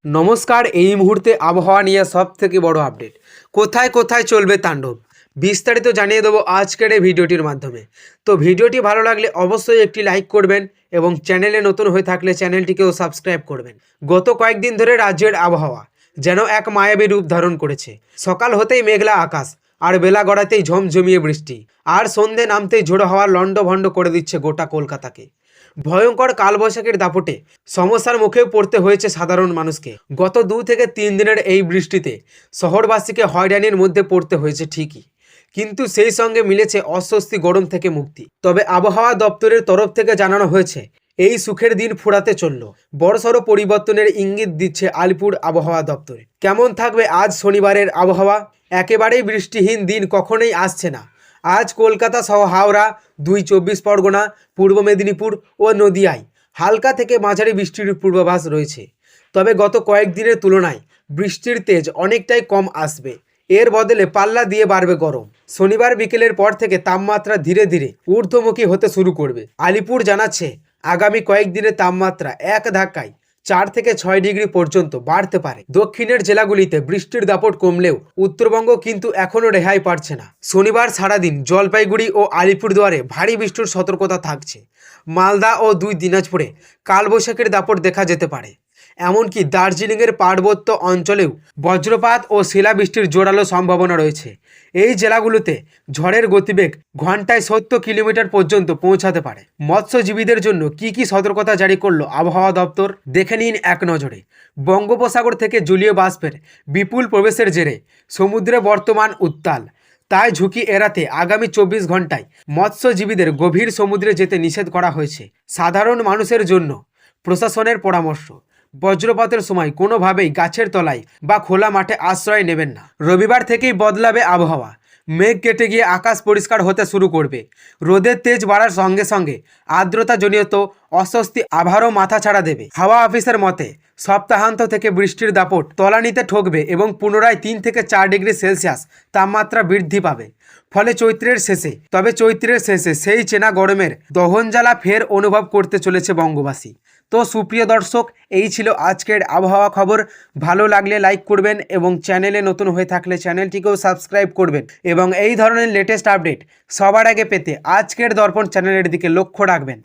নমস্কার। এই মুহূর্তে আবহাওয়া নিয়ে সবথেকে বড় আপডেট। কোথায় কোথায় চলবে তাণ্ডব, বিস্তারিত জানিয়ে দেবো আজকের এই ভিডিওটির মাধ্যমে। তো ভিডিওটি ভালো লাগলে অবশ্যই একটি লাইক করবেন এবং চ্যানেলে নতুন হয়ে থাকলে চ্যানেলটিকেও সাবস্ক্রাইব করবেন। গত কয়েকদিন ধরে রাজ্যের আবহাওয়া যেন এক মায়াবী রূপ ধারণ করেছে। সকাল হতেই মেঘলা আকাশ, আর বেলা গড়াতেই ঝমঝমিয়ে বৃষ্টি, আর সন্ধে নামতেই ঝোড়ো হাওয়া লণ্ডভণ্ড করে দিচ্ছে গোটা কলকাতাকে। ভয়ঙ্কর কালবৈশাখীর দাপটে সমস্যার মুখেও পড়তে হয়েছে সাধারণ মানুষকে। গত 2 থেকে 3 দিনের এই বৃষ্টিতে শহরবাসীকে হয়রানির মধ্যে পড়তে হয়েছে ঠিকই, কিন্তু সেই সঙ্গে মিলেছে অস্বস্তি, গরম থেকে মুক্তি। তবে আবহাওয়া দপ্তরের তরফ থেকে জানানো হয়েছে এই সুখের দিন ফুরাতে চলল। বড়সড় পরিবর্তনের ইঙ্গিত দিচ্ছে আলিপুর আবহাওয়া দপ্তরে। কেমন থাকবে আজ শনিবারের আবহাওয়া? একেবারেই বৃষ্টিহীন দিন কখনোই আসছে না। আজ কলকাতা সহ হাওড়া, 2 চব্বিশ পরগনা, পূর্ব মেদিনীপুর ও নদিয়ায় হালকা থেকে মাঝারি বৃষ্টির পূর্বাভাস রয়েছে। তবে গত কয়েকদিনের তুলনায় বৃষ্টির তেজ অনেকটাই কম আসবে। এর বদলে পাল্লা দিয়ে বাড়বে গরম। শনিবার বিকেলের পর থেকে তাপমাত্রা ধীরে ধীরে ঊর্ধ্বমুখী হতে শুরু করবে। আলিপুর জানাচ্ছে আগামী কয়েকদিনের তাপমাত্রা এক ধাক্কায় 4 থেকে 6 ডিগ্রি পর্যন্ত বাড়তে পারে। দক্ষিণের জেলাগুলিতে বৃষ্টির দাপট কমলেও উত্তরবঙ্গ কিন্তু এখনও রেহাই পাচ্ছে না। শনিবার সারাদিন জলপাইগুড়ি ও আলিপুরদুয়ারে ভারী বৃষ্টির সতর্কতা থাকছে। মালদা ও 2 দিনাজপুরে কালবৈশাখীর দাপট দেখা যেতে পারে। এমনকি দার্জিলিংয়ের পার্বত্য অঞ্চলেও বজ্রপাত ও শিলাবৃষ্টির জোরালো সম্ভাবনা রয়েছে। এই জেলাগুলোতে ঝড়ের গতিবেগ ঘন্টায় 70 কিলোমিটার পর্যন্ত পৌঁছাতে পারে। মৎস্যজীবীদের জন্য কি সতর্কতা জারি করলো আবহাওয়া দপ্তর, দেখে নিন এক নজরে। বঙ্গোপসাগর থেকে জলীয় বাষ্পের বিপুল প্রবেশের জেরে সমুদ্রে বর্তমান উত্তাল। তাই ঝুঁকি এড়াতে আগামী 24 ঘন্টায় মৎস্যজীবীদের গভীর সমুদ্রে যেতে নিষেধ করা হয়েছে। সাধারণ মানুষের জন্য প্রশাসনের পরামর্শ, বজ্রপাতের সময় কোনোভাবেই গাছের তলায় বা খোলা মাঠে আশ্রয় নেবেন না। রবিবার থেকেই বদলাবে আবহাওয়া। মেঘ কেটে গিয়ে আকাশ পরিষ্কার হতে শুরু করবে। রোদের তেজ বাড়ার সঙ্গে সঙ্গে আর্দ্রতাজনিত অস্বস্তি আবারও মাথা ছাড়া দেবে। হাওয়া অফিসের মতে সপ্তাহান্ত থেকে বৃষ্টির দাপট তলানিতে ঠকবে এবং পুনরায় 3 থেকে 4 ডিগ্রি সেলসিয়াস তাপমাত্রা বৃদ্ধি পাবে। ফলে চৈত্রের শেষে সেই চেনা গরমের দহনজ্বালা ফের অনুভব করতে চলেছে বঙ্গবাসী। তো সুপ্রিয় দর্শক, এই ছিল আজকের আবহাওয়া খবর। ভালো লাগলে লাইক করবেন এবং চ্যানেলে নতুন হয়ে থাকলে চ্যানেলটিকেও সাবস্ক্রাইব করবেন এবং এই ধরনের লেটেস্ট আপডেট সবার আগে পেতে আজকের দর্পণ চ্যানেলের দিকে লক্ষ্য রাখবেন।